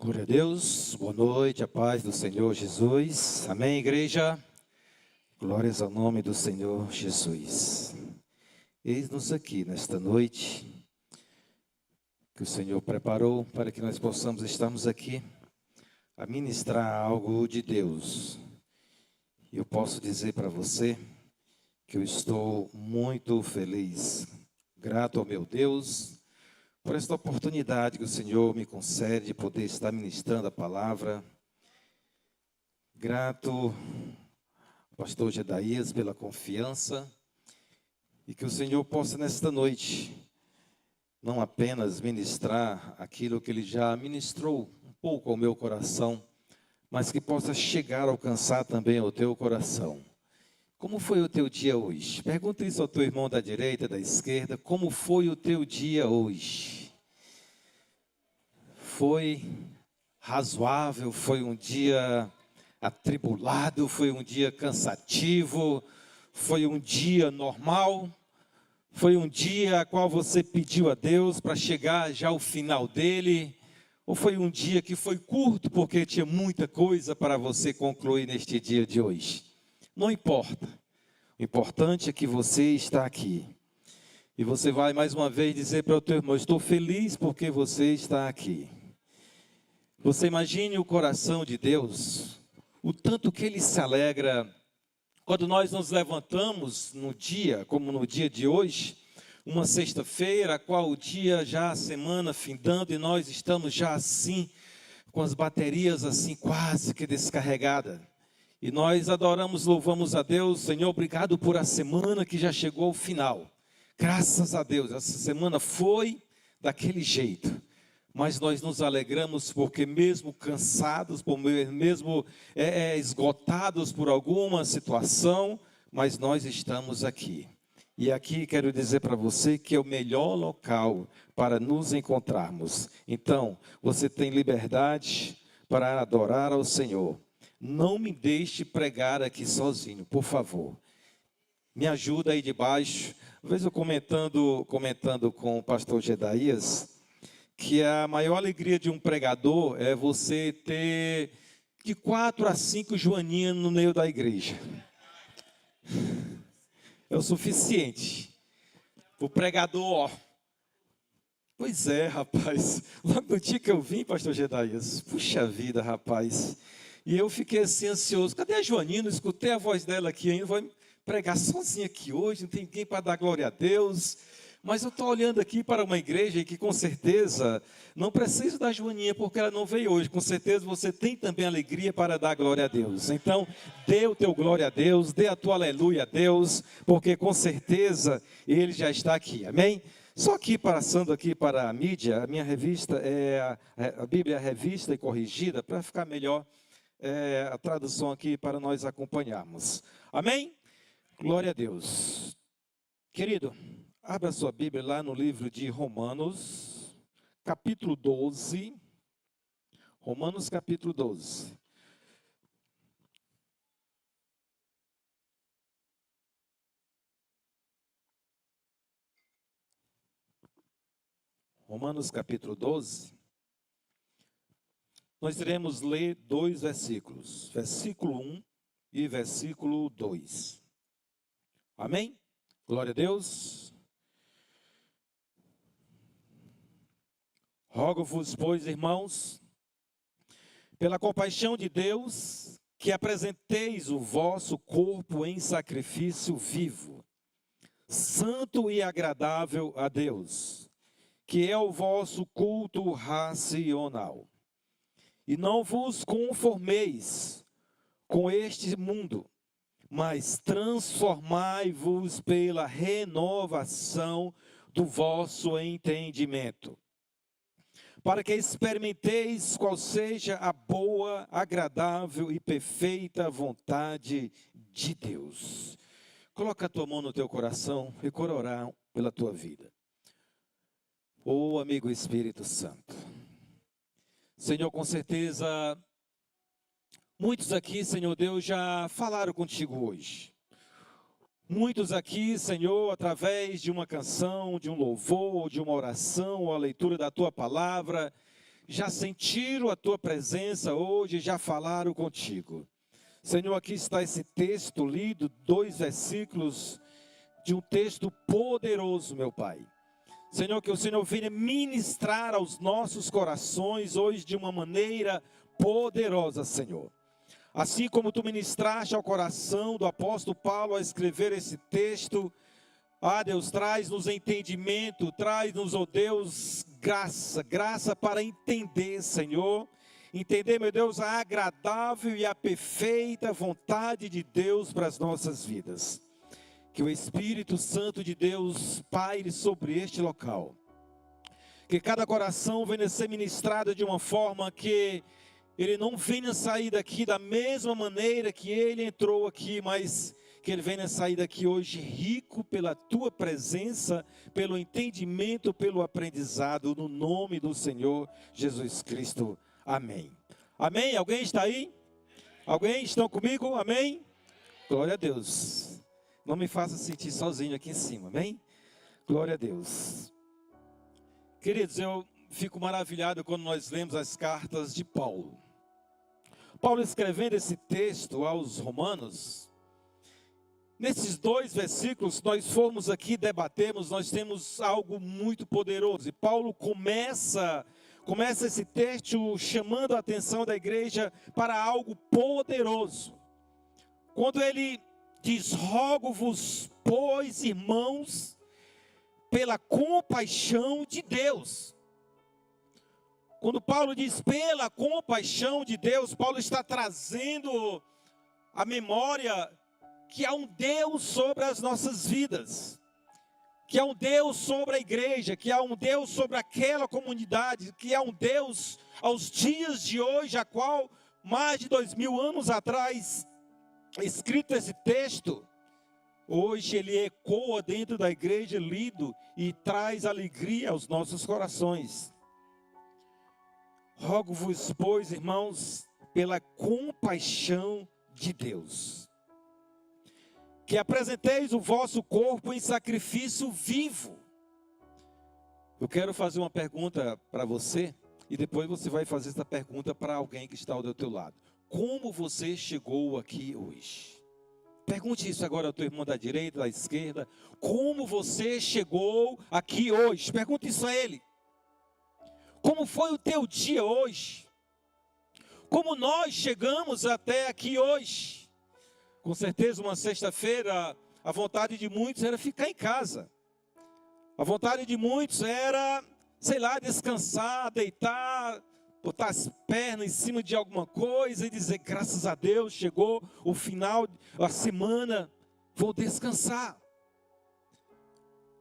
Glória a Deus, boa noite, a paz do Senhor Jesus. Amém, igreja? Glórias ao nome do Senhor Jesus. Eis-nos aqui nesta noite, que o Senhor preparou para que nós possamos estarmos aqui a ministrar algo de Deus. E eu posso dizer para você que eu estou muito feliz, grato ao meu Deus, por esta oportunidade que o Senhor me concede de poder estar ministrando a palavra. Grato ao pastor Gedaías pela confiança e que o Senhor possa nesta noite não apenas ministrar aquilo que Ele já ministrou um pouco ao meu coração, mas que possa chegar a alcançar também ao teu coração. Como foi o teu dia hoje? Pergunta isso ao teu irmão da direita, da esquerda. Como foi o teu dia hoje? Foi razoável? Foi um dia atribulado? Foi um dia cansativo? Foi um dia normal? Foi um dia a qual você pediu a Deus para chegar já ao final dele? Ou foi um dia que foi curto porque tinha muita coisa para você concluir neste dia de hoje? Não importa. O importante é que você está aqui. E você vai mais uma vez dizer para o teu irmão: estou feliz porque você está aqui. Você imagine o coração de Deus, o tanto que Ele se alegra quando nós nos levantamos no dia, como no dia de hoje, uma sexta-feira, a qual o dia já a semana findando e nós estamos já assim, com as baterias assim quase que descarregadas. E nós adoramos, louvamos a Deus. Senhor, obrigado por a semana que já chegou ao final. Graças a Deus, essa semana foi daquele jeito. Mas nós nos alegramos porque mesmo cansados, mesmo esgotados por alguma situação, mas nós estamos aqui. E aqui quero dizer para você que é o melhor local para nos encontrarmos. Então, você tem liberdade para adorar ao Senhor. Não me deixe pregar aqui sozinho, por favor. Me ajuda aí de baixo. Às vezes eu comentando com o pastor Gedaías, que a maior alegria de um pregador é você ter de 4 a 5 joaninhas no meio da igreja. É o suficiente. O pregador, Pois é, rapaz. Logo no dia que eu vim, pastor Gedaías, puxa vida, rapaz. E eu fiquei assim ansioso. Cadê a Joaninha? Não escutei a voz dela aqui ainda. Vou pregar sozinha aqui hoje, não tem ninguém para dar glória a Deus. Mas eu estou olhando aqui para uma igreja que com certeza não preciso da Joaninha porque ela não veio hoje. Com certeza você tem também alegria para dar glória a Deus. Então, dê o teu glória a Deus, dê a tua aleluia a Deus, porque com certeza Ele já está aqui. Amém? Só que passando aqui para a mídia, a minha revista é a Bíblia Revista e Corrigida, para ficar melhor a tradução aqui para nós acompanharmos. Amém? Glória a Deus. Querido, abra sua Bíblia lá no livro de Romanos, capítulo 12. Romanos, capítulo 12. Romanos, capítulo 12. Nós iremos ler 2 versículos. Versículo 1 e versículo 2. Amém? Glória a Deus. Rogo-vos, pois, irmãos, pela compaixão de Deus, que apresenteis o vosso corpo em sacrifício vivo, santo e agradável a Deus, que é o vosso culto racional. E não vos conformeis com este mundo, mas transformai-vos pela renovação do vosso entendimento, para que experimenteis qual seja a boa, agradável e perfeita vontade de Deus. Coloca a tua mão no teu coração e quero orar pela tua vida. Ô amigo Espírito Santo, Senhor, com certeza, muitos aqui, Senhor Deus, já falaram contigo hoje. Muitos aqui, Senhor, através de uma canção, de um louvor, de uma oração, ou a leitura da tua palavra, já sentiram a tua presença hoje, já falaram contigo. Senhor, aqui está esse texto lido, 2 versículos de um texto poderoso, meu Pai. Senhor, que o Senhor venha ministrar aos nossos corações hoje de uma maneira poderosa, Senhor. Assim como tu ministraste ao coração do apóstolo Paulo a escrever esse texto, Deus, traz-nos entendimento, traz-nos, Deus, graça para entender, Senhor. Entender, meu Deus, a agradável e a perfeita vontade de Deus para as nossas vidas. Que o Espírito Santo de Deus paire sobre este local. Que cada coração venha ser ministrado de uma forma que ele não venha sair daqui da mesma maneira que ele entrou aqui, mas que ele venha sair daqui hoje rico pela tua presença, pelo entendimento, pelo aprendizado, no nome do Senhor Jesus Cristo. Amém. Amém? Alguém está aí? Alguém estão comigo? Amém? Glória a Deus. Não me faça sentir sozinho aqui em cima, amém? Glória a Deus. Queridos, eu fico maravilhado quando nós lemos as cartas de Paulo. Paulo escrevendo esse texto aos Romanos, nesses 2 versículos, se nós formos aqui debatermos, nós temos algo muito poderoso. E Paulo começa esse texto chamando a atenção da igreja para algo poderoso. Quando ele diz: rogo-vos, pois, irmãos, pela compaixão de Deus. Quando Paulo diz pela compaixão de Deus, Paulo está trazendo à memória que há um Deus sobre as nossas vidas, que há um Deus sobre a igreja, que há um Deus sobre aquela comunidade, que há um Deus aos dias de hoje, a qual mais de 2000 anos atrás, escrito esse texto, hoje ele ecoa dentro da igreja lido e traz alegria aos nossos corações. Rogo-vos, pois, irmãos, pela compaixão de Deus, que apresenteis o vosso corpo em sacrifício vivo. Eu quero fazer uma pergunta para você, e depois você vai fazer essa pergunta para alguém que está ao teu lado. Como você chegou aqui hoje? Pergunte isso agora ao teu irmão da direita, da esquerda. Como você chegou aqui hoje? Pergunte isso a ele. Como foi o teu dia hoje? Como nós chegamos até aqui hoje? Com certeza uma sexta-feira, a vontade de muitos era ficar em casa. A vontade de muitos era, sei lá, descansar, deitar, botar as pernas em cima de alguma coisa e dizer: graças a Deus, chegou o final da semana, vou descansar.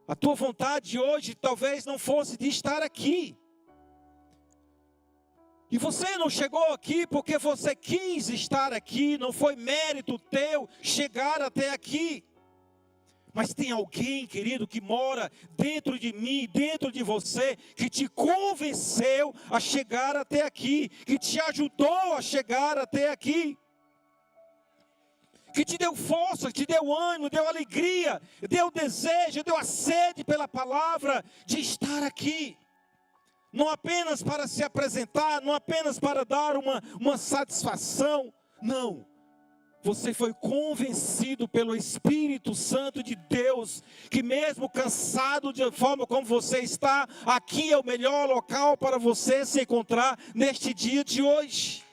A tua vontade hoje talvez não fosse de estar aqui. E você não chegou aqui porque você quis estar aqui, não foi mérito teu chegar até aqui. Mas tem alguém, querido, que mora dentro de mim, dentro de você, que te convenceu a chegar até aqui, que te ajudou a chegar até aqui, que te deu força, te deu ânimo, deu alegria, deu desejo, deu a sede pela palavra de estar aqui. Não apenas para se apresentar, não apenas para dar uma satisfação, não. Você foi convencido pelo Espírito Santo de Deus, que mesmo cansado de forma como você está, aqui é o melhor local para você se encontrar neste dia de hoje.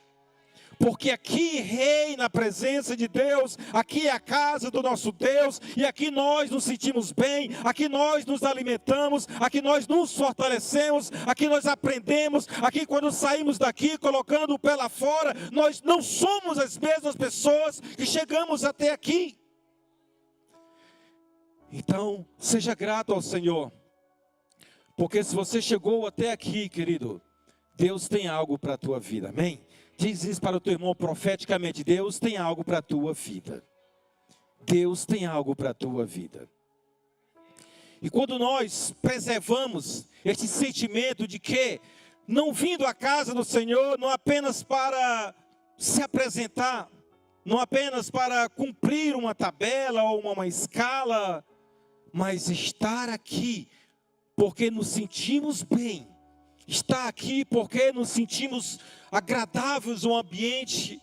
Porque aqui reina a presença de Deus, aqui é a casa do nosso Deus, e aqui nós nos sentimos bem, aqui nós nos alimentamos, aqui nós nos fortalecemos, aqui nós aprendemos, aqui quando saímos daqui, colocando o pé lá fora, nós não somos as mesmas pessoas que chegamos até aqui. Então, seja grato ao Senhor, porque se você chegou até aqui, querido, Deus tem algo para a tua vida, amém? Diz isso para o teu irmão profeticamente: Deus tem algo para a tua vida. Deus tem algo para a tua vida. E quando nós preservamos este sentimento de que, não vindo à casa do Senhor, não apenas para se apresentar, não apenas para cumprir uma tabela ou uma escala, mas estar aqui, porque nos sentimos bem, Está aqui porque nos sentimos agradáveis ao ambiente,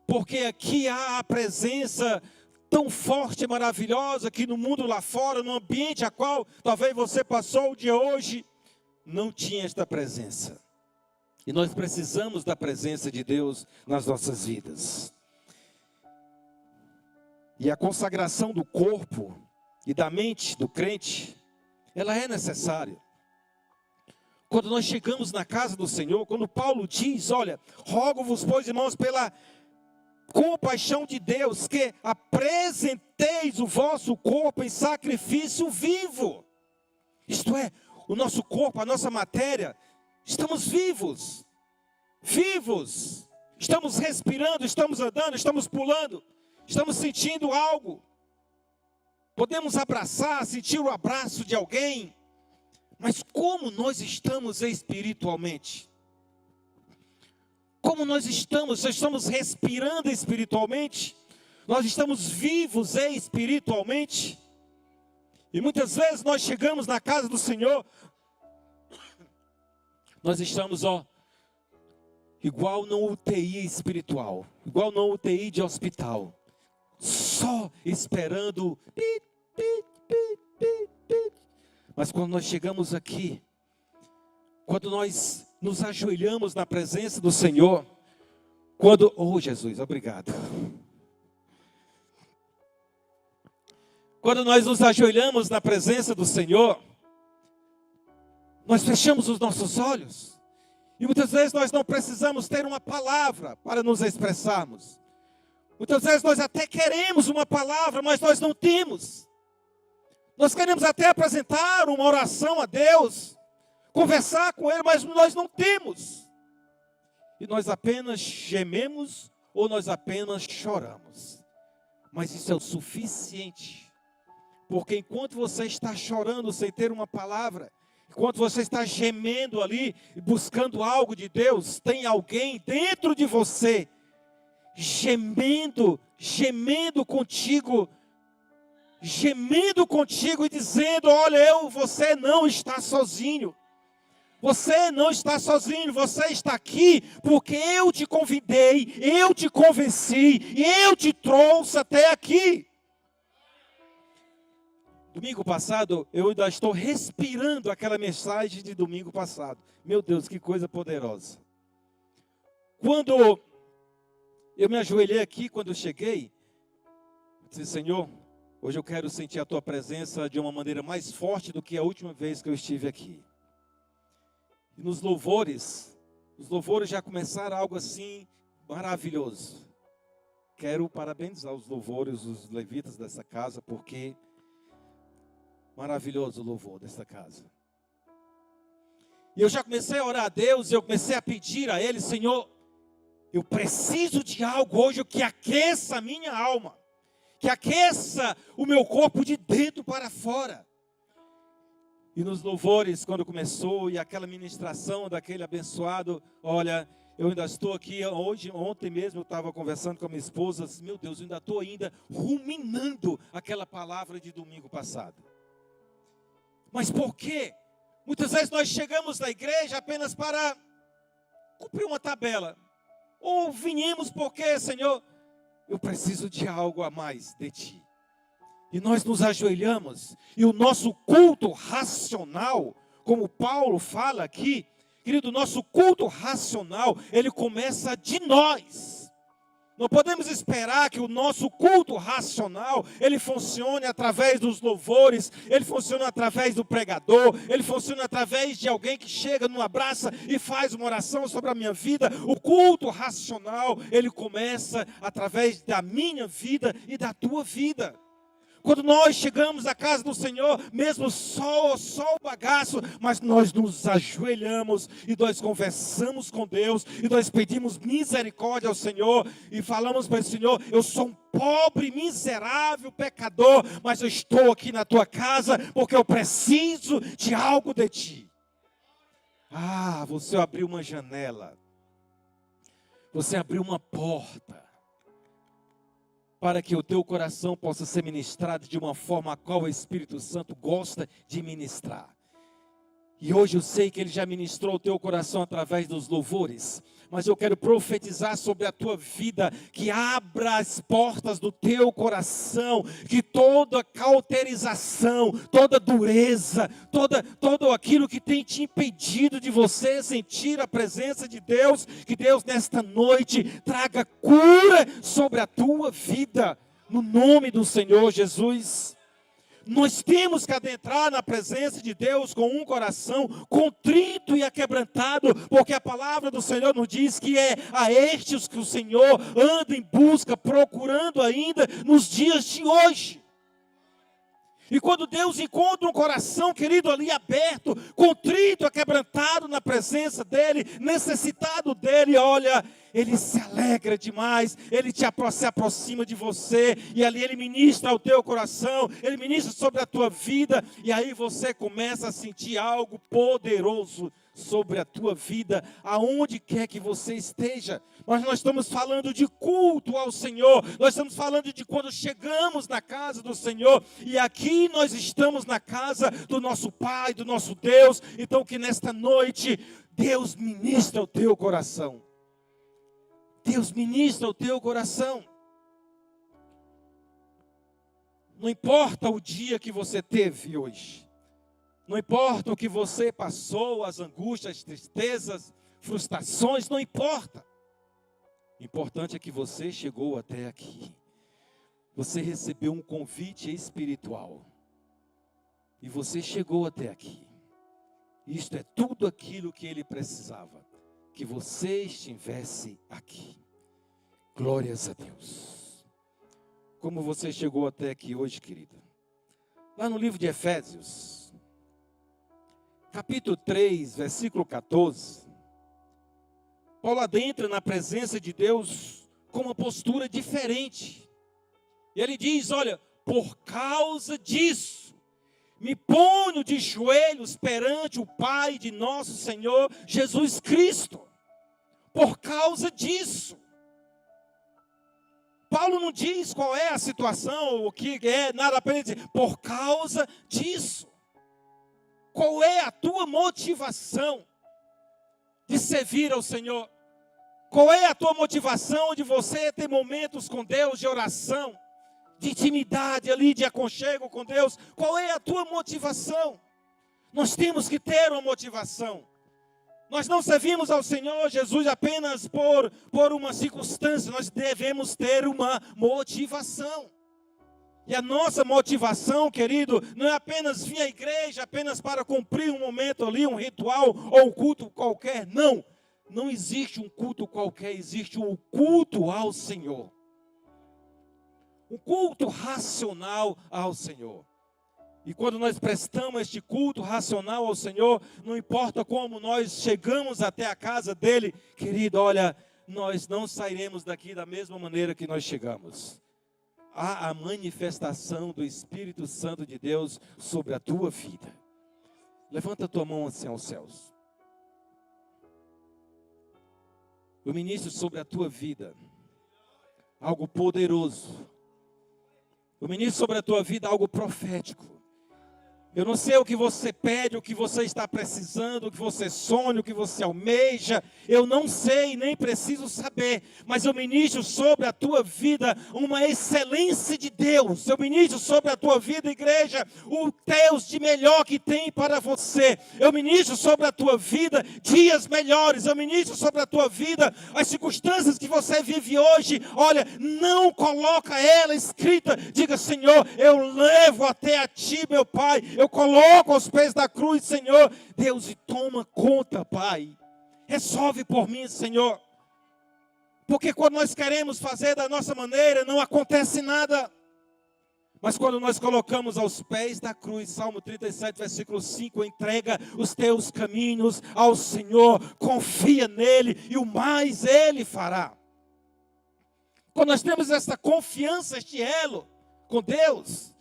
porque aqui há a presença tão forte e maravilhosa que no mundo lá fora, no ambiente a qual talvez você passou o dia hoje, não tinha esta presença. E nós precisamos da presença de Deus nas nossas vidas. E a consagração do corpo e da mente do crente, ela é necessária. Quando nós chegamos na casa do Senhor, quando Paulo diz, olha, rogo-vos, pois, irmãos, pela compaixão de Deus, que apresenteis o vosso corpo em sacrifício vivo. Isto é, o nosso corpo, a nossa matéria, estamos vivos. Vivos. Estamos respirando, estamos andando, estamos pulando, estamos sentindo algo. Podemos abraçar, sentir o abraço de alguém. Mas como nós estamos espiritualmente? Como nós estamos respirando espiritualmente? Nós estamos vivos espiritualmente? E muitas vezes nós chegamos na casa do Senhor, nós estamos, igual na UTI espiritual, igual na UTI de hospital, só esperando. Mas quando nós chegamos aqui, quando nós nos ajoelhamos na presença do Senhor, Jesus, obrigado. Quando nós nos ajoelhamos na presença do Senhor, nós fechamos os nossos olhos. E muitas vezes nós não precisamos ter uma palavra para nos expressarmos. Muitas vezes nós até queremos uma palavra, mas nós não temos. Nós queremos até apresentar uma oração a Deus, conversar com Ele, mas nós não temos. E nós apenas gememos ou nós apenas choramos. Mas isso é o suficiente. Porque enquanto você está chorando sem ter uma palavra, enquanto você está gemendo ali, buscando algo de Deus, tem alguém dentro de você, gemendo contigo e dizendo, olha, você não está sozinho. Você não está sozinho, você está aqui porque eu te convidei, eu te convenci, eu te trouxe até aqui. Domingo passado, eu ainda estou respirando aquela mensagem de domingo passado. Meu Deus, que coisa poderosa. Quando eu me ajoelhei aqui, quando eu cheguei, eu disse, Senhor, hoje eu quero sentir a Tua presença de uma maneira mais forte do que a última vez que eu estive aqui. E nos louvores, os louvores já começaram algo assim maravilhoso. Quero parabenizar os louvores, os levitas dessa casa, porque maravilhoso o louvor dessa casa. E eu já comecei a orar a Deus, eu comecei a pedir a Ele, Senhor, eu preciso de algo hoje que aqueça a minha alma, que aqueça o meu corpo de dentro para fora. E nos louvores, quando começou, e aquela ministração daquele abençoado, olha, eu ainda estou aqui, ontem mesmo eu estava conversando com a minha esposa, meu Deus, eu ainda estou ruminando aquela palavra de domingo passado. Mas por quê? Muitas vezes nós chegamos na igreja apenas para cumprir uma tabela. Ou viemos porque, Senhor, eu preciso de algo a mais de Ti. E nós nos ajoelhamos. E o nosso culto racional, como Paulo fala aqui, querido, o nosso culto racional, ele começa de nós. Não podemos esperar que o nosso culto racional, ele funcione através dos louvores, ele funcione através do pregador, ele funcione através de alguém que chega, nos abraça e faz uma oração sobre a minha vida. O culto racional, ele começa através da minha vida e da tua vida. Quando nós chegamos à casa do Senhor, mesmo só o bagaço, mas nós nos ajoelhamos e nós conversamos com Deus e nós pedimos misericórdia ao Senhor e falamos para o Senhor, eu sou um pobre, miserável pecador, mas eu estou aqui na tua casa porque eu preciso de algo de Ti. Ah, você abriu uma janela, você abriu uma porta, para que o teu coração possa ser ministrado de uma forma a qual o Espírito Santo gosta de ministrar. E hoje eu sei que Ele já ministrou o teu coração através dos louvores. Mas eu quero profetizar sobre a tua vida, que abra as portas do teu coração, que toda cauterização, toda dureza, todo aquilo que tem te impedido de você sentir a presença de Deus, que Deus nesta noite traga cura sobre a tua vida, no nome do Senhor Jesus. Nós temos que adentrar na presença de Deus com um coração contrito e aquebrantado, porque a palavra do Senhor nos diz que é a estes que o Senhor anda em busca, procurando ainda nos dias de hoje. E quando Deus encontra um coração, querido, ali aberto, contrito, aquebrantado na presença dEle, necessitado dEle, olha, Ele se alegra demais, Ele se aproxima de você, e ali Ele ministra ao teu coração, Ele ministra sobre a tua vida, e aí você começa a sentir algo poderoso sobre a tua vida, aonde quer que você esteja. Mas nós estamos falando de culto ao Senhor, nós estamos falando de quando chegamos na casa do Senhor, e aqui nós estamos na casa do nosso Pai, do nosso Deus. Então que nesta noite, Deus ministra o teu coração. Deus ministra o teu coração. Não importa o dia que você teve hoje, não importa o que você passou, as angústias, as tristezas, frustrações, não importa. O importante é que você chegou até aqui. Você recebeu um convite espiritual. E você chegou até aqui. Isto é tudo aquilo que Ele precisava. Que você estivesse aqui. Glórias a Deus. Como você chegou até aqui hoje, querida? Lá no livro de Efésios, capítulo 3, versículo 14, Paulo adentra na presença de Deus com uma postura diferente. E ele diz, olha, por causa disso, me ponho de joelhos perante o Pai de nosso Senhor Jesus Cristo. Por causa disso. Paulo não diz qual é a situação, o que é, nada, apenas diz, por causa disso. Qual é a tua motivação de servir ao Senhor? Qual é a tua motivação de você ter momentos com Deus de oração, de intimidade ali, de aconchego com Deus? Qual é a tua motivação? Nós temos que ter uma motivação. Nós não servimos ao Senhor Jesus apenas por uma circunstância, nós devemos ter uma motivação. E a nossa motivação, querido, não é apenas vir à igreja, apenas para cumprir um momento ali, um ritual ou um culto qualquer. Não, não existe um culto qualquer, existe um culto ao Senhor. Um culto racional ao Senhor. E quando nós prestamos este culto racional ao Senhor, não importa como nós chegamos até a casa dEle, querido, olha, nós não sairemos daqui da mesma maneira que nós chegamos. Há a manifestação do Espírito Santo de Deus sobre a tua vida. Levanta a tua mão assim aos céus. Eu ministro sobre a tua vida algo poderoso. Eu ministro sobre a tua vida algo profético. Eu não sei o que você pede, o que você está precisando, o que você sonha, o que você almeja. Eu não sei, nem preciso saber. Mas eu ministro sobre a tua vida uma excelência de Deus. Eu ministro sobre a tua vida, igreja, o Deus de melhor que tem para você. Eu ministro sobre a tua vida dias melhores. Eu ministro sobre a tua vida as circunstâncias que você vive hoje. Olha, não coloca ela escrita. Diga, Senhor, eu levo até a ti, meu Pai. Eu coloco aos pés da cruz, Senhor. Deus, e toma conta, Pai. Resolve por mim, Senhor. Porque quando nós queremos fazer da nossa maneira, não acontece nada. Mas quando nós colocamos aos pés da cruz, Salmo 37, versículo 5, entrega os teus caminhos ao Senhor, confia nele e o mais ele fará. Quando nós temos essa confiança, este elo com Deus,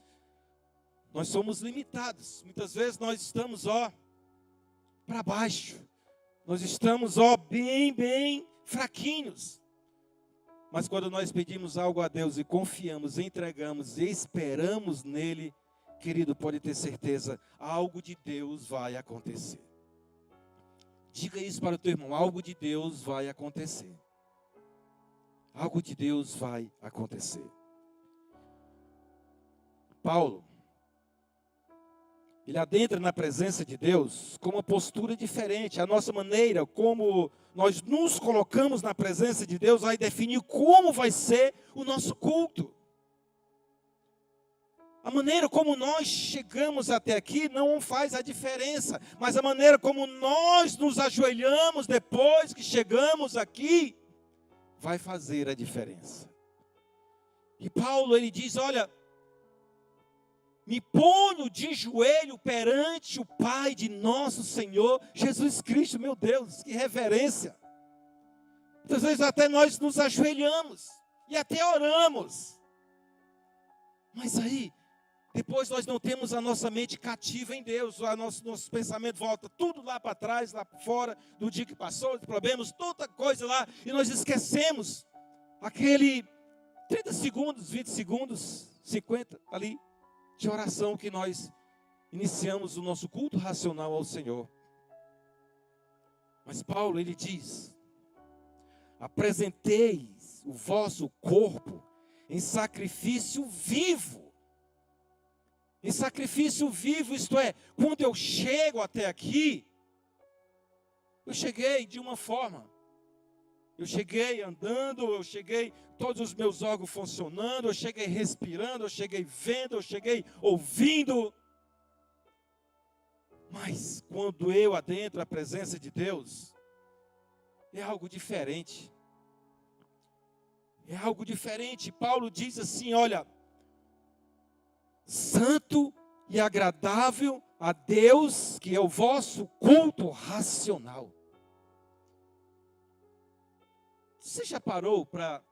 nós somos limitados. Muitas vezes nós estamos, para baixo. Nós estamos, bem fraquinhos. Mas quando nós pedimos algo a Deus e confiamos, entregamos e esperamos nele, querido, pode ter certeza, algo de Deus vai acontecer. Diga isso para o teu irmão, algo de Deus vai acontecer. Algo de Deus vai acontecer. Paulo, ele adentra na presença de Deus com uma postura diferente. A nossa maneira como nós nos colocamos na presença de Deus vai definir como vai ser o nosso culto. A maneira como nós chegamos até aqui não faz a diferença, mas a maneira como nós nos ajoelhamos depois que chegamos aqui vai fazer a diferença. E Paulo, ele diz, olha, me ponho de joelho perante o Pai de nosso Senhor Jesus Cristo. Meu Deus, que reverência. Muitas vezes até nós nos ajoelhamos e até oramos. Mas aí, depois nós não temos a nossa mente cativa em Deus. O nosso pensamento volta tudo lá para trás, lá fora, do dia que passou, de problemas, toda coisa lá. E nós esquecemos aquele 30 segundos, 20 segundos, 50 ali, de oração que nós iniciamos o nosso culto racional ao Senhor. Mas Paulo, ele diz, apresenteis o vosso corpo em sacrifício vivo. Em sacrifício vivo, isto é, quando eu chego até aqui, eu cheguei de uma forma. Eu cheguei andando, eu cheguei todos os meus órgãos funcionando, eu cheguei respirando, eu cheguei vendo, eu cheguei ouvindo. Mas quando eu adentro a presença de Deus, é algo diferente. É algo diferente. Paulo diz assim, olha, santo e agradável a Deus, que é o vosso culto racional. Você já parou para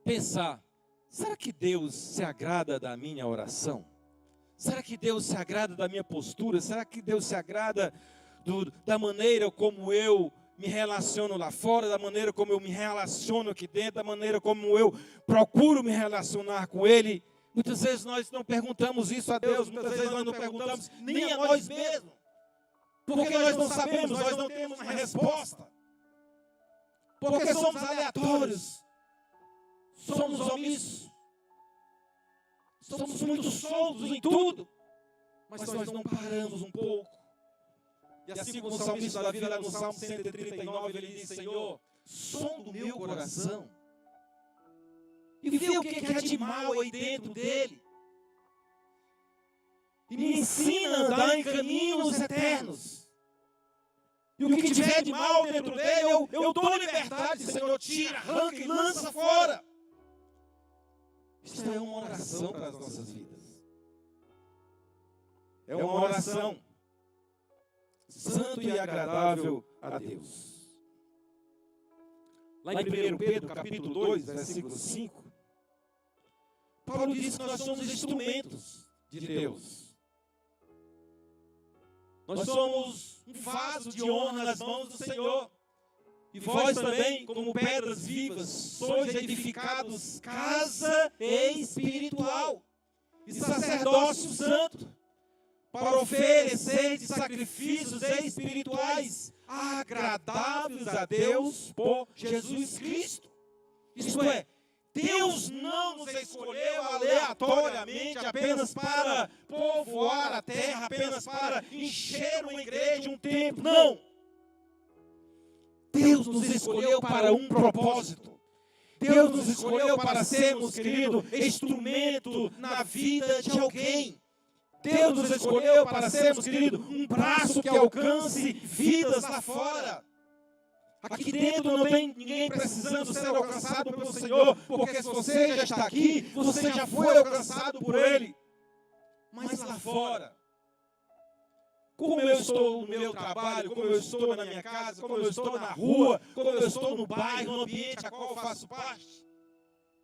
pensar, será que Deus se agrada da minha oração? Será que Deus se agrada da minha postura? Será que Deus se agrada da maneira como eu me relaciono lá fora, da maneira como eu me relaciono aqui dentro, da maneira como eu procuro me relacionar com Ele? Muitas vezes nós não perguntamos isso a Deus, muitas vezes nós não perguntamos nem a nós mesmos. Porque nós não sabemos, nós não temos uma resposta. Porque somos aleatórios, somos omissos, somos muito soltos em tudo, mas nós não paramos um pouco. E assim como o salmista Davi, lá no Salmo 139, ele diz, Senhor, som do meu coração, e vê o que há de mal aí dentro dele, e me ensina a andar em caminhos eternos. E o que tiver de mal dentro dele, eu dou liberdade, Senhor, tira, arranca e lança fora. Isso é uma oração para as nossas vidas. É uma oração santo e agradável a Deus. Lá em 1 Pedro, capítulo 2, versículo 5, Paulo diz que nós somos instrumentos de Deus. Nós somos um vaso de honra nas mãos do Senhor. E vós também, como pedras vivas, sois edificados casa espiritual e sacerdócio santo, para oferecer sacrifícios espirituais agradáveis a Deus por Jesus Cristo. Isto é, Deus não nos escolheu aleatoriamente apenas para povoar a terra, apenas para encher uma igreja, um templo. Não! Deus nos escolheu para um propósito. Deus nos escolheu para sermos, querido, instrumento na vida de alguém. Deus nos escolheu para sermos, querido, um braço que alcance vidas lá fora. Aqui dentro não tem ninguém precisando ser alcançado pelo Senhor, porque se você já está aqui, você já foi alcançado por Ele. Mas lá fora, como eu estou no meu trabalho, como eu estou na minha casa, como eu estou na rua, como eu estou no bairro, no ambiente a qual eu faço parte,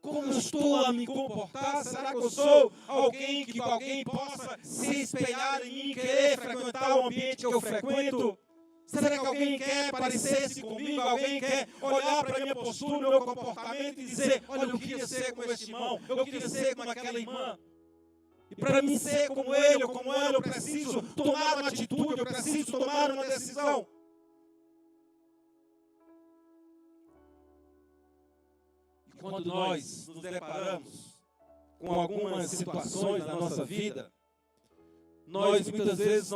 como eu estou a me comportar? Será que eu sou alguém que alguém possa se espelhar em mim, querer frequentar o ambiente que eu frequento? Será que alguém quer parecer-se comigo? Alguém quer olhar para a minha postura, o meu comportamento e dizer, olha, eu queria ser como este irmão, eu queria ser como aquela irmã. E para mim ser como ele ou como ela, eu preciso tomar uma atitude, eu preciso tomar uma decisão. quando nós nos deparamos com algumas situações na nossa vida, muitas vezes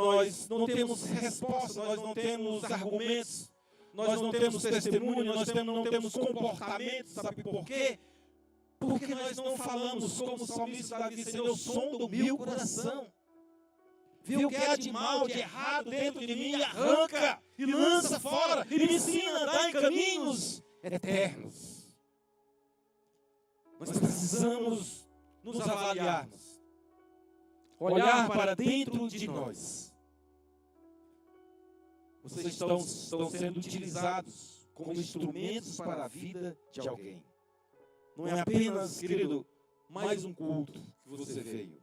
não temos resposta, nós não temos argumentos, nós não temos testemunho, nós não temos comportamento, sabe por quê? Porque nós não falamos como o salmista Davi, Senhor, som do meu coração. Vê o que há de mal, de errado dentro de mim, arranca e lança fora e me ensina a andar em caminhos eternos. Nós precisamos nos avaliarmos, olhar para dentro de nós. Vocês estão sendo utilizados como instrumentos para a vida de alguém. Não é apenas, querido, mais um culto que você veio,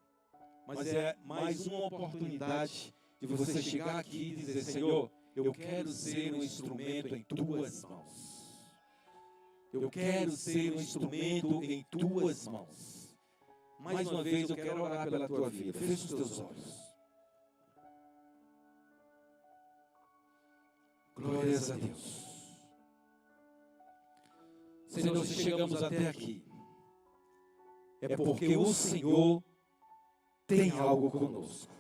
mas é mais uma oportunidade de você chegar aqui e dizer, Senhor, eu quero ser um instrumento em tuas mãos. Eu quero ser um instrumento em tuas mãos. Mais uma vez eu quero orar pela tua vida. Feche os teus olhos. Glórias a Deus. Senhor, se chegamos até aqui, é porque o Senhor tem algo conosco.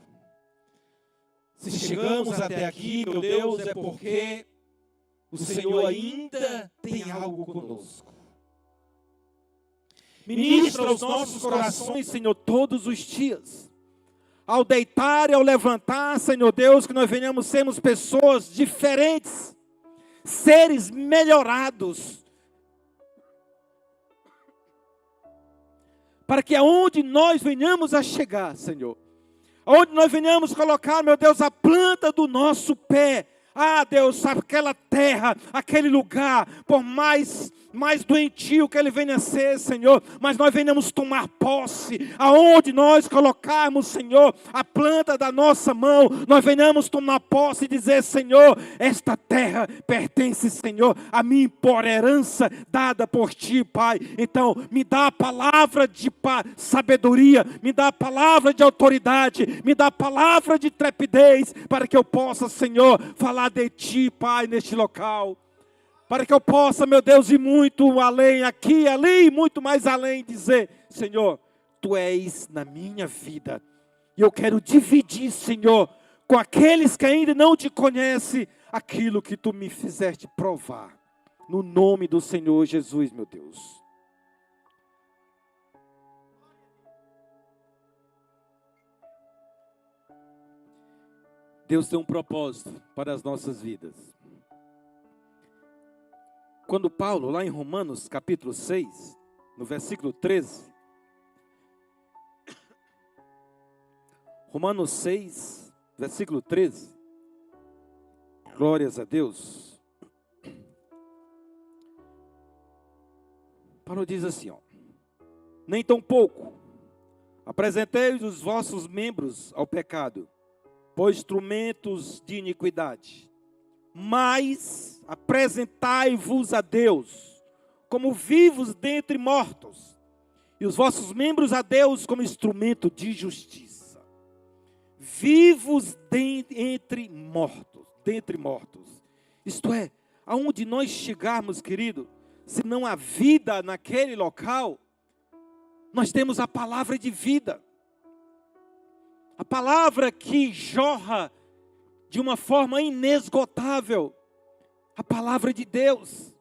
Se chegamos até aqui, meu Deus, é porque o Senhor ainda tem algo conosco. Ministra os nossos corações, Senhor, todos os dias. Ao deitar e ao levantar, Senhor Deus, que nós venhamos sermos pessoas diferentes, seres melhorados, para que aonde nós venhamos a chegar, Senhor, aonde nós venhamos colocar, meu Deus, a planta do nosso pé, Deus, aquela terra, aquele lugar, por mais doentio que ele venha a ser, Senhor, mas nós venhamos tomar posse, aonde nós colocarmos, Senhor, a planta da nossa mão, nós venhamos tomar posse e dizer, Senhor, esta terra pertence, Senhor, a mim por herança dada por Ti, Pai. Então, me dá a palavra de sabedoria, me dá a palavra de autoridade, me dá a palavra de trepidez, para que eu possa, Senhor, falar de Ti, Pai, neste local. Para que eu possa, meu Deus, ir muito além, aqui, ali, muito mais além, dizer, Senhor, Tu és na minha vida. E eu quero dividir, Senhor, com aqueles que ainda não Te conhecem, aquilo que Tu me fizeste provar. No nome do Senhor Jesus, meu Deus. Deus tem um propósito para as nossas vidas. Quando Paulo, lá em Romanos capítulo 6, no versículo 13, Romanos 6, versículo 13, glórias a Deus, Paulo diz assim, nem tão pouco apresentei os vossos membros ao pecado, por instrumentos de iniquidade, mas apresentai-vos a Deus como vivos dentre mortos, e os vossos membros a Deus como instrumento de justiça. Vivos dentre mortos. Isto é, aonde nós chegarmos, querido, se não há vida naquele local, nós temos a palavra de vida. A palavra que jorra de uma forma inesgotável, a palavra de Deus.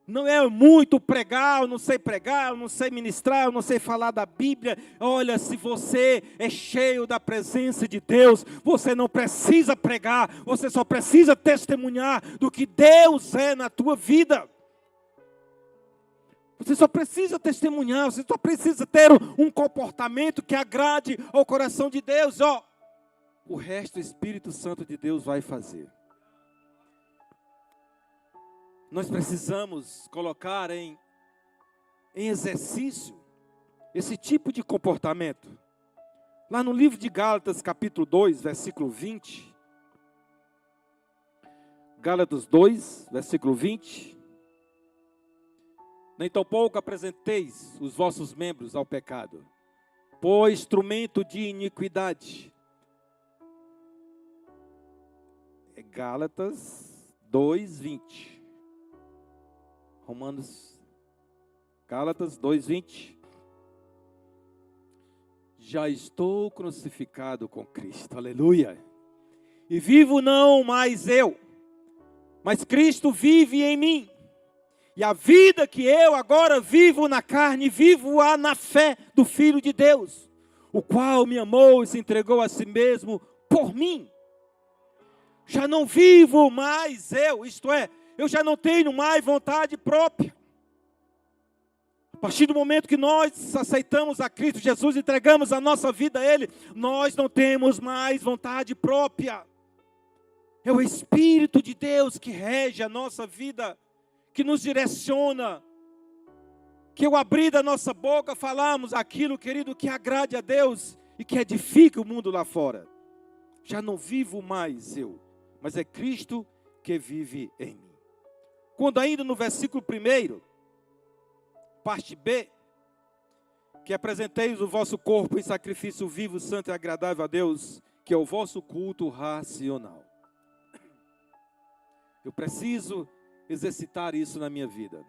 Não é muito pregar, eu não sei ministrar, eu não sei falar da Bíblia. Olha, se você é cheio da presença de Deus, você não precisa pregar, você só precisa testemunhar do que Deus é na tua vida. Você só precisa testemunhar, você só precisa ter um comportamento que agrade ao coração de Deus. O resto o Espírito Santo de Deus vai fazer. Nós precisamos colocar em exercício esse tipo de comportamento. Lá no livro de Gálatas, capítulo 2, versículo 20. Gálatas 2, versículo 20. Nem tão pouco apresenteis os vossos membros ao pecado, por instrumento de iniquidade. É Gálatas 2, 20. Romanos Gálatas 2:20. Já estou crucificado com Cristo, aleluia. E vivo não mais eu, mas Cristo vive em mim. E a vida que eu agora vivo na carne, vivo-a na fé do Filho de Deus, o qual me amou e se entregou a si mesmo por mim. Já não vivo mais eu, isto é, eu já não tenho mais vontade própria. A partir do momento que nós aceitamos a Cristo Jesus, entregamos a nossa vida a Ele, nós não temos mais vontade própria. É o Espírito de Deus que rege a nossa vida, que nos direciona, que ao abrir da nossa boca falamos aquilo, querido, que agrade a Deus e que edifique o mundo lá fora. Já não vivo mais eu, mas é Cristo que vive em mim. Quando ainda no versículo 1, parte B, que apresenteis o vosso corpo em sacrifício vivo, santo e agradável a Deus, que é o vosso culto racional. Eu preciso exercitar isso na minha vida.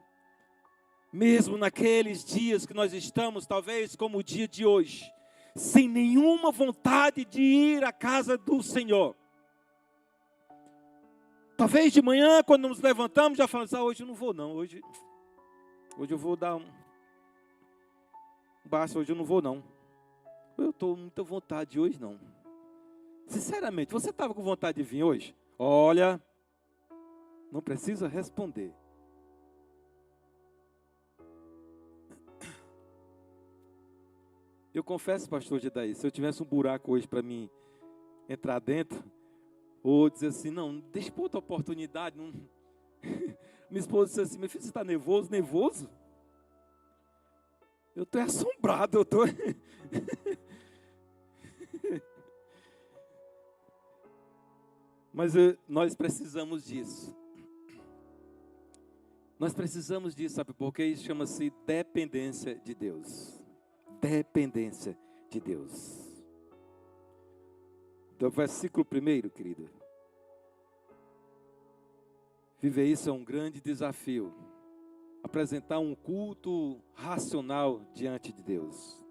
Mesmo naqueles dias que nós estamos, talvez como o dia de hoje, sem nenhuma vontade de ir à casa do Senhor. Talvez de manhã, quando nos levantamos, já falamos, hoje eu não vou não, hoje eu vou dar basta, hoje eu não vou não. Eu estou com muita vontade hoje não. Sinceramente, você estava com vontade de vir hoje? Olha, não precisa responder. Eu confesso, pastor Gedaí, se eu tivesse um buraco hoje para mim entrar dentro, ou dizer assim, não, deixa por outra oportunidade. Não. Minha esposa disse assim, meu filho, você está nervoso? Nervoso? Eu estou assombrado, eu estou... Mas nós precisamos disso. Nós precisamos disso, sabe por quê? Isso chama-se dependência de Deus. Dependência de Deus. Do versículo 1, querida. Viver isso é um grande desafio. Apresentar um culto racional diante de Deus.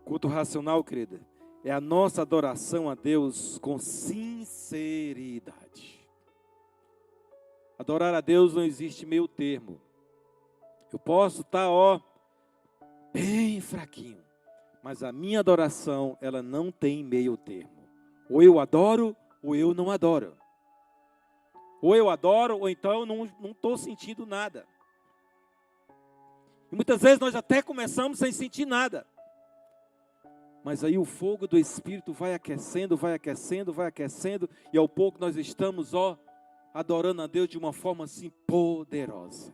Culto racional, querida, é a nossa adoração a Deus com sinceridade. Adorar a Deus não existe meio termo. Eu posso estar, bem fraquinho, mas a minha adoração, ela não tem meio termo. Ou eu adoro, ou eu não adoro. Ou eu adoro, ou então eu não estou sentindo nada. E muitas vezes nós até começamos sem sentir nada. Mas aí o fogo do Espírito vai aquecendo, vai aquecendo, vai aquecendo. E ao pouco nós estamos, adorando a Deus de uma forma assim poderosa.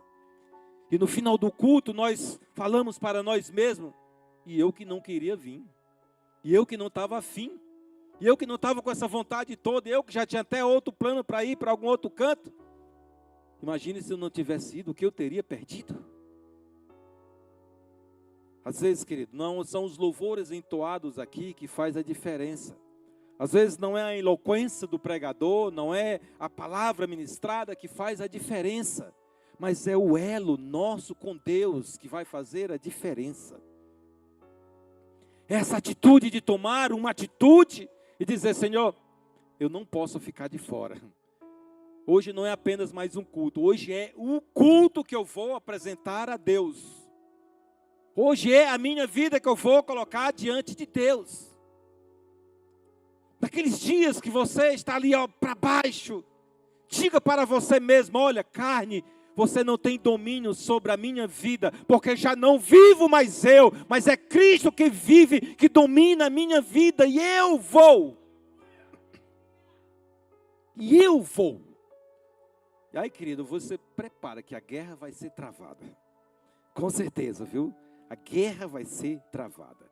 E no final do culto nós falamos para nós mesmos. E eu que não queria vir. E eu que não estava afim. E eu que não estava com essa vontade toda. Eu que já tinha até outro plano para ir para algum outro canto. Imagine se eu não tivesse ido, o que eu teria perdido. Às vezes, querido, não são os louvores entoados aqui que faz a diferença. Às vezes não é a eloquência do pregador, não é a palavra ministrada que faz a diferença. Mas é o elo nosso com Deus que vai fazer a diferença. Essa atitude de tomar uma atitude e dizer, Senhor, eu não posso ficar de fora. Hoje não é apenas mais um culto, hoje é o culto que eu vou apresentar a Deus. Hoje é a minha vida que eu vou colocar diante de Deus. Naqueles dias que você está ali para baixo, diga para você mesmo, olha, carne, você não tem domínio sobre a minha vida, porque já não vivo mais eu, mas é Cristo que vive, que domina a minha vida, e eu vou. E eu vou. E aí, querido, você prepara que a guerra vai ser travada. Com certeza, viu? A guerra vai ser travada.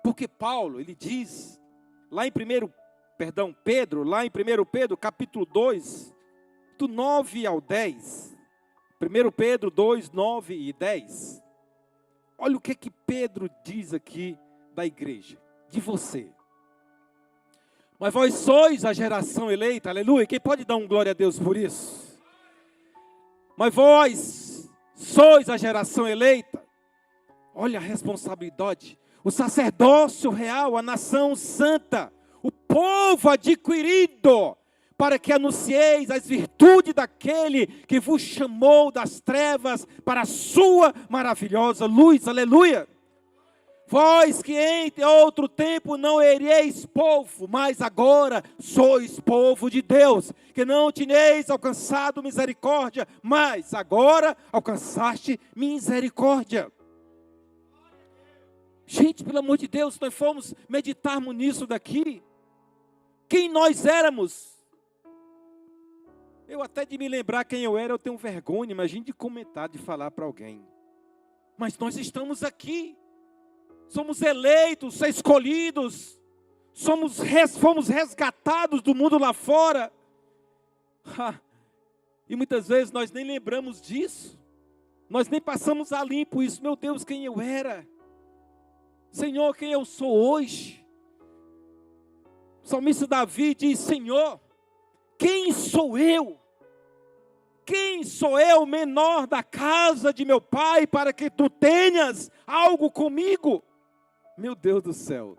Porque Paulo, ele diz, lá em Pedro, lá em 1 Pedro, capítulo 2, do 9 ao 10. 1 Pedro 2, 9 e 10. Olha o que Pedro diz aqui da igreja, de você. Mas vós sois a geração eleita, aleluia. Quem pode dar um glória a Deus por isso? Mas vós sois a geração eleita. Olha a responsabilidade. O sacerdócio real, a nação santa, o povo adquirido, para que anuncieis as virtudes daquele que vos chamou das trevas para a sua maravilhosa luz. Aleluia! Vós que em outro tempo não ereis povo, mas agora sois povo de Deus, que não tinhais alcançado misericórdia, mas agora alcançaste misericórdia. Gente, pelo amor de Deus, nós fomos meditarmos nisso daqui. Quem nós éramos? Eu até de me lembrar quem eu era, eu tenho vergonha, imagine de comentar, de falar para alguém. Mas nós estamos aqui. Somos eleitos, escolhidos, fomos resgatados do mundo lá fora. E muitas vezes nós nem lembramos disso. Nós nem passamos a limpo isso. Meu Deus, quem eu era? Senhor, quem eu sou hoje? O salmista Davi diz: Senhor, quem sou eu? Quem sou eu, menor da casa de meu pai, para que tu tenhas algo comigo? Meu Deus do céu,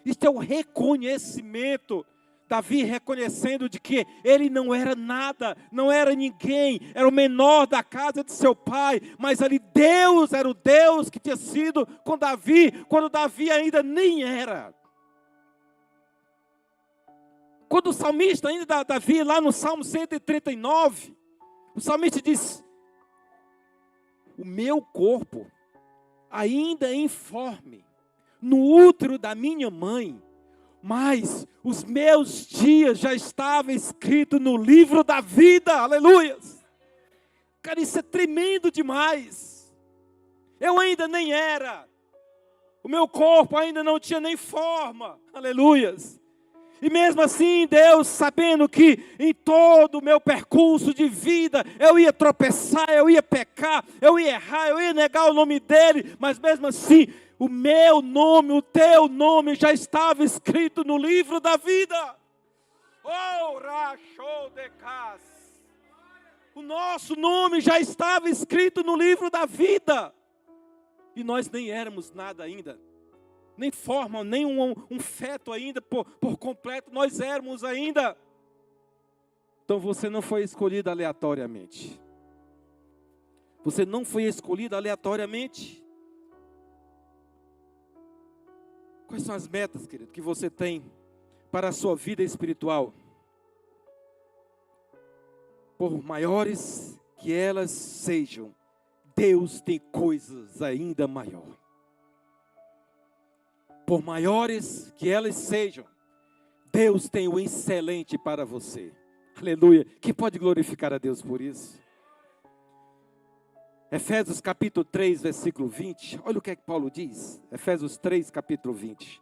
isso é o reconhecimento. Davi reconhecendo de que ele não era nada, não era ninguém, era o menor da casa de seu pai, mas ali Deus era o Deus que tinha sido com Davi, quando Davi ainda nem era. Quando o salmista, ainda Davi, lá no Salmo 139, o salmista diz: o meu corpo ainda é informe no útero da minha mãe, mas os meus dias já estavam escritos no livro da vida. Aleluia! Cara, isso é tremendo demais. Eu ainda nem era, o meu corpo ainda não tinha nem forma. Aleluia! E mesmo assim, Deus, sabendo que em todo o meu percurso de vida, eu ia tropeçar, eu ia pecar, eu ia errar, eu ia negar o nome dEle, mas mesmo assim, o meu nome, o teu nome já estava escrito no livro da vida. Oh, rachou de casa. O nosso nome já estava escrito no livro da vida. E nós nem éramos nada ainda. Nem forma, nem um feto ainda por completo, nós éramos ainda. Então você não foi escolhido aleatoriamente. Você não foi escolhido aleatoriamente. Quais são as metas, querido, que você tem para a sua vida espiritual? Por maiores que elas sejam, Deus tem coisas ainda maiores. Por maiores que elas sejam, Deus tem o excelente para você. Aleluia. Quem pode glorificar a Deus por isso? Efésios capítulo 3, versículo 20. Olha o que é que Paulo diz. Efésios 3, capítulo 20.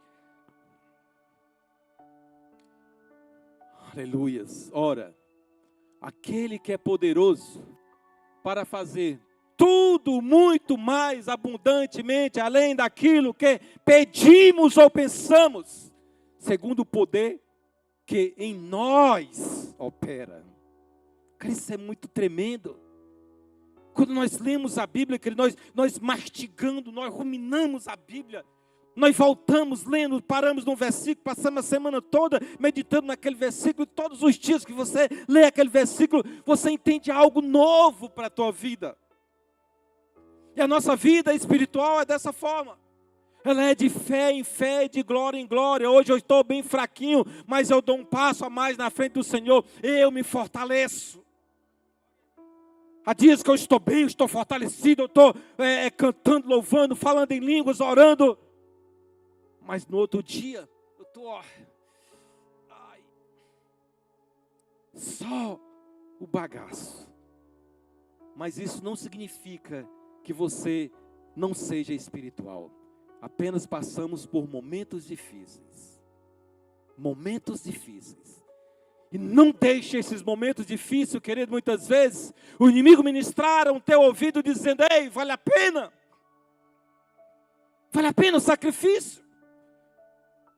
Aleluias. Ora, aquele que é poderoso para fazer tudo muito mais abundantemente, além daquilo que pedimos ou pensamos, segundo o poder que em nós opera. Cara, isso é muito tremendo. Quando nós lemos a Bíblia, nós mastigando, nós ruminamos a Bíblia, nós voltamos lendo, paramos num versículo, passamos a semana toda meditando naquele versículo, e todos os dias que você lê aquele versículo, você entende algo novo para a tua vida. E a nossa vida espiritual é dessa forma. Ela é de fé em fé, de glória em glória. Hoje eu estou bem fraquinho, mas eu dou um passo a mais na frente do Senhor. Eu me fortaleço. Há dias que eu estou bem, eu estou fortalecido, eu estou cantando, louvando, falando em línguas, orando. Mas no outro dia, eu estou só o bagaço. Mas isso não significa que você não seja espiritual. Apenas passamos por momentos difíceis. Momentos difíceis. E não deixe esses momentos difíceis, querido, muitas vezes, o inimigo ministrar no teu ouvido dizendo: ei, vale a pena? Vale a pena o sacrifício?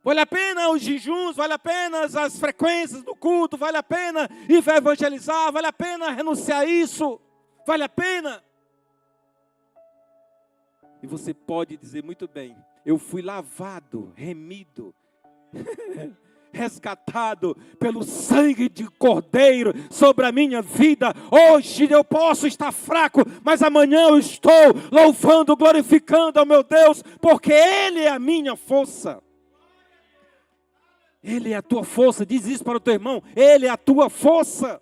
Vale a pena os jejuns? Vale a pena as frequências do culto? Vale a pena ir evangelizar? Vale a pena renunciar a isso? Vale a pena? E você pode dizer muito bem: eu fui lavado, remido, resgatado pelo sangue de Cordeiro sobre a minha vida. Hoje eu posso estar fraco, mas amanhã eu estou louvando, glorificando ao meu Deus, porque Ele é a minha força. Ele é a tua força. Diz isso para o teu irmão: Ele é a tua força.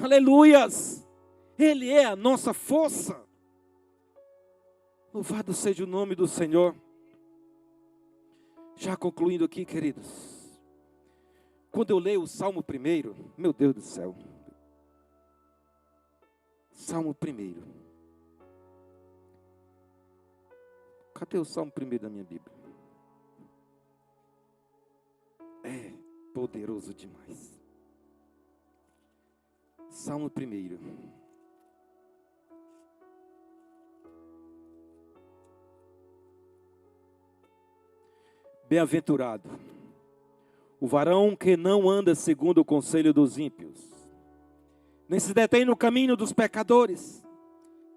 Aleluias. Ele é a nossa força. Louvado seja o nome do Senhor. Já concluindo aqui, queridos. Quando eu leio o Salmo 1, meu Deus do céu. Salmo 1. Cadê o Salmo 1 da minha Bíblia? É poderoso demais. Salmo 1. Bem-aventurado o varão que não anda segundo o conselho dos ímpios, nem se detém no caminho dos pecadores,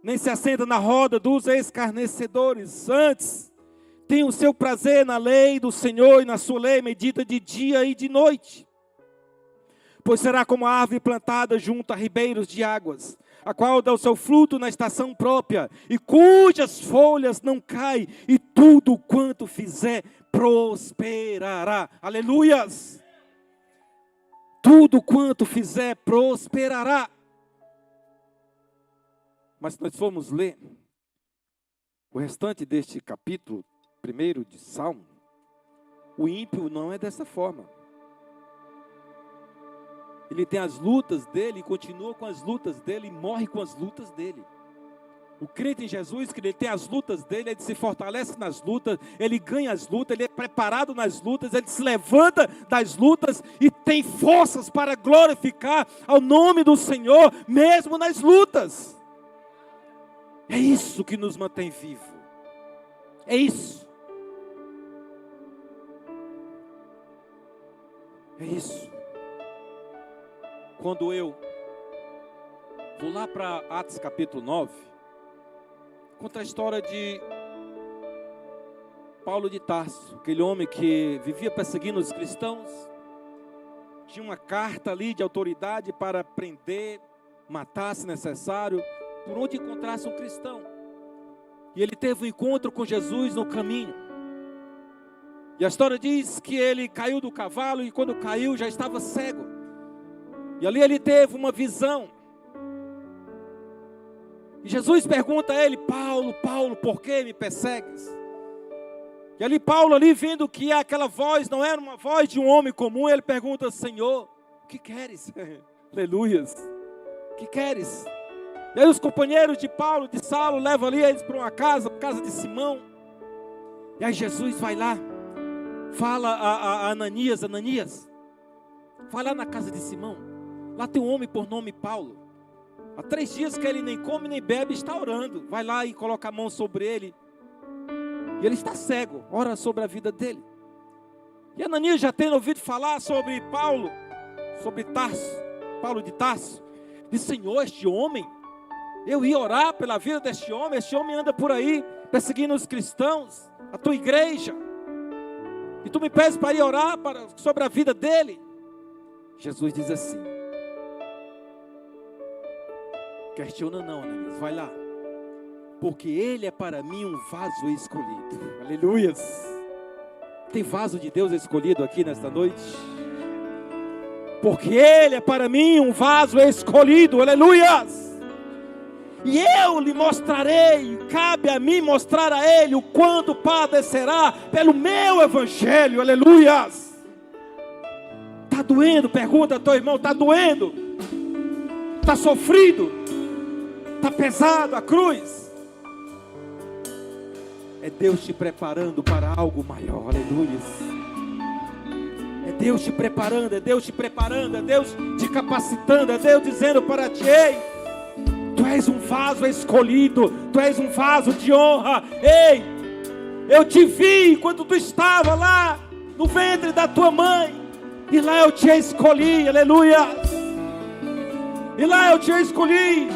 nem se assenta na roda dos escarnecedores. Antes, tem o seu prazer na lei do Senhor, e na sua lei medita de dia e de noite. Pois será como a árvore plantada junto a ribeiros de águas, a qual dá o seu fruto na estação própria, e cujas folhas não caem, e tudo quanto fizer prosperará. Aleluias! Tudo quanto fizer prosperará. Mas se nós formos ler o restante deste capítulo 1 de Salmo, o ímpio não é dessa forma. Ele tem as lutas dele, e continua com as lutas dele, e morre com as lutas dele. O crente em Jesus, que ele tem as lutas dele, ele se fortalece nas lutas, ele ganha as lutas, ele é preparado nas lutas, ele se levanta das lutas e tem forças para glorificar ao nome do Senhor, mesmo nas lutas. É isso que nos mantém vivos. É isso. É isso. Quando eu vou lá para Atos capítulo 9, conta a história de Paulo de Tarso, aquele homem que vivia perseguindo os cristãos, tinha uma carta ali de autoridade para prender, matar se necessário, por onde encontrasse um cristão. E ele teve um encontro com Jesus no caminho. E a história diz que ele caiu do cavalo, e quando caiu já estava cego. E ali ele teve uma visão. E Jesus pergunta a ele: Paulo, Paulo, por que me persegues? E ali Paulo, ali vendo que aquela voz não era uma voz de um homem comum, ele pergunta: Senhor, o que queres? Aleluias. O que queres? E aí os companheiros de Paulo, de Saulo, levam ali eles para uma casa de Simão. E aí Jesus vai lá, fala a Ananias: Ananias, vai lá na casa de Simão. Lá tem um homem por nome Paulo. Há 3 dias que ele nem come nem bebe, está orando. Vai lá e coloca a mão sobre ele. E ele está cego. Ora sobre a vida dele. E Ananias, já tendo ouvido falar sobre Paulo, sobre Tarso, Paulo de Tarso, disse: Senhor, este homem, eu ia orar pela vida deste homem. Este homem anda por aí perseguindo os cristãos, a tua igreja, e tu me pedes para ir orar sobre a vida dele. Jesus diz assim: questiona não, Ananias, vai lá, porque ele é para mim um vaso escolhido. Aleluias. Tem vaso de Deus escolhido aqui nesta noite? Porque ele é para mim um vaso escolhido. Aleluias. E eu lhe mostrarei, cabe a mim mostrar a ele o quanto padecerá pelo meu evangelho. Aleluias. Está doendo? Pergunta ao teu irmão: está doendo? Está sofrido? Está pesado a cruz? É Deus te preparando para algo maior. Aleluia. É Deus te preparando, é Deus te preparando, é Deus te capacitando, é Deus dizendo para ti: ei, tu és um vaso escolhido, tu és um vaso de honra. Ei, eu te vi quando tu estava lá no ventre da tua mãe, e lá eu te escolhi. Aleluia. E lá eu te escolhi.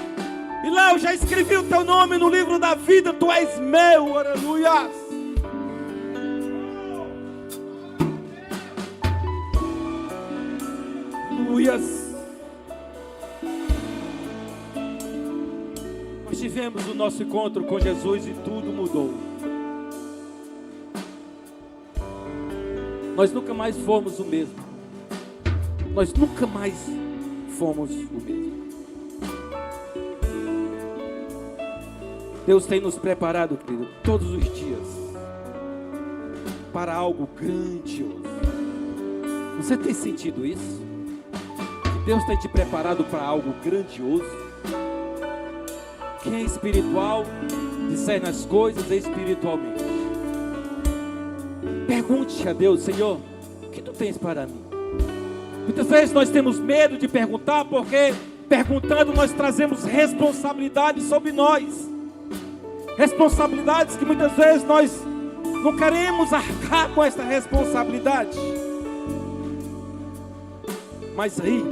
E lá eu já escrevi o teu nome no livro da vida, tu és meu, aleluia. Aleluias. Nós tivemos o nosso encontro com Jesus e tudo mudou. Nós nunca mais fomos o mesmo. Nós nunca mais fomos o mesmo. Deus tem nos preparado, querido, todos os dias para algo grandioso. Você tem sentido isso? Que Deus tem te preparado para algo grandioso? Quem é espiritual discerne as coisas espiritualmente. Pergunte a Deus: Senhor, o que tu tens para mim? Muitas vezes nós temos medo de perguntar, porque perguntando nós trazemos responsabilidades sobre nós. Responsabilidades que muitas vezes nós não queremos arcar com essa responsabilidade. Mas aí,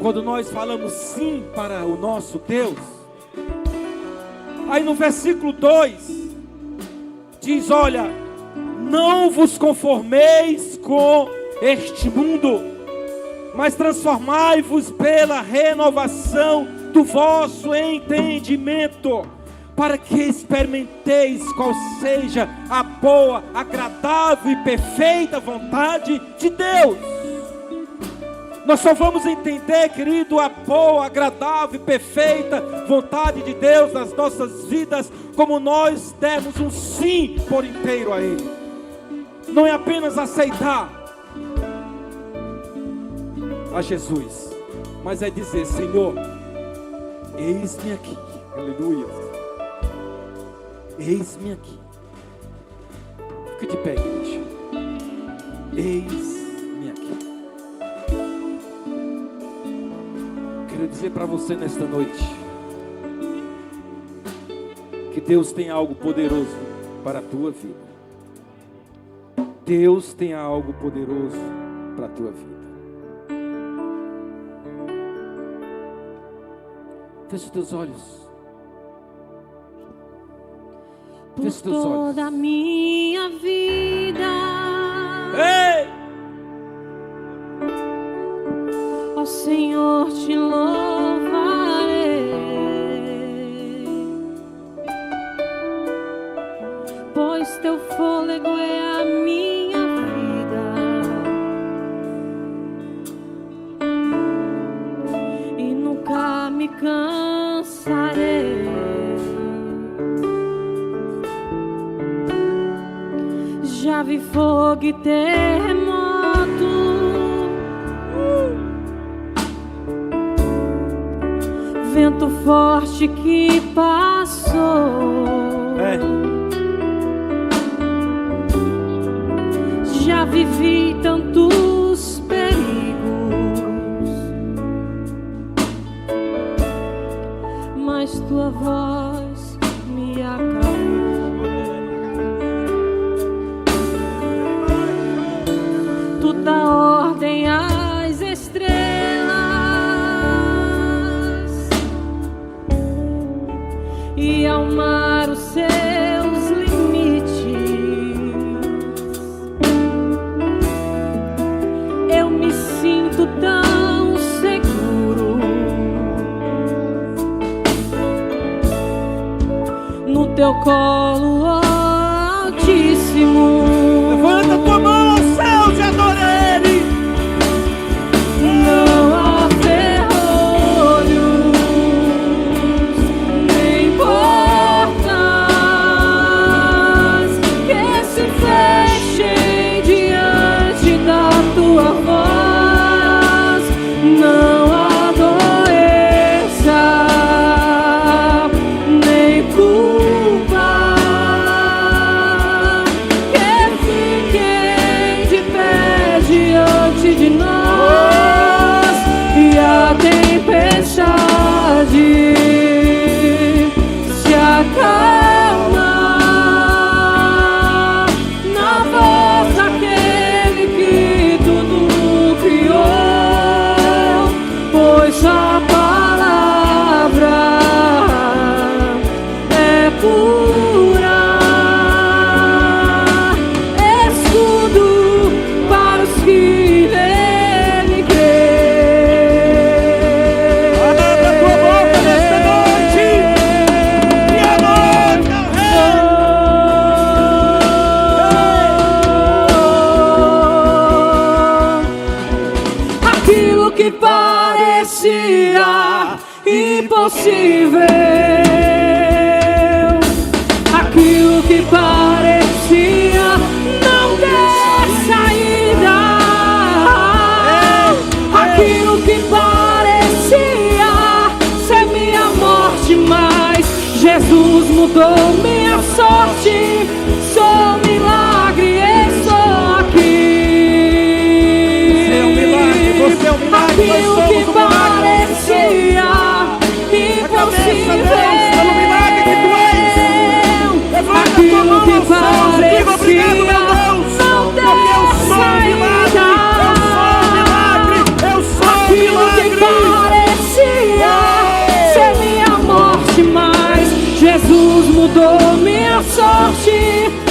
quando nós falamos sim para o nosso Deus, aí no versículo 2 diz: olha, não vos conformeis com este mundo, mas transformai-vos pela renovação do vosso entendimento, para que experimenteis qual seja a boa, agradável e perfeita vontade de Deus. Nós só vamos entender, querido, a boa, agradável e perfeita vontade de Deus nas nossas vidas, como nós demos um sim por inteiro a Ele. Não é apenas aceitar a Jesus, mas é dizer: Senhor, eis-me aqui. Aleluia. Eis-me aqui. Fica de pé, igreja. Eis-me aqui. Quero dizer para você nesta noite que Deus tem algo poderoso para a tua vida. Deus tem algo poderoso para a tua vida. Feche os teus olhos. Por toda a minha vida, ei, ó Senhor, te louvarei, pois teu fôlego é a minha vida e nunca me cansarei. Já vi fogo e terremoto, vento forte que passou. Já vivi tantos perigos, mas tua voz me acalmou. Tu dá ordem às estrelas e ao mar os seus limites. Eu me sinto tão seguro no teu colo, ó Altíssimo. Levanta a tua mão aos céus e adora Ele. Não há ferrolhos nem portas que se fechem diante da tua voz. Não há doença nem culpa que impossível. Aquilo que parecia não ter saída, aquilo que parecia ser minha morte, mas Jesus mudou minha sorte. Sou milagre, estou aqui. Você é um milagre, você é um milagre, nós Aquilo somos que um milagre. parecia impossível, pelo milagre que tu és. Levanta a tua aquilo mão que aos céus e diga obrigado, meu parecia Deus, não porque ter eu sou um milagre, eu sou um aquilo que milagre. parecia ser minha morte, mas Jesus mudou minha sorte.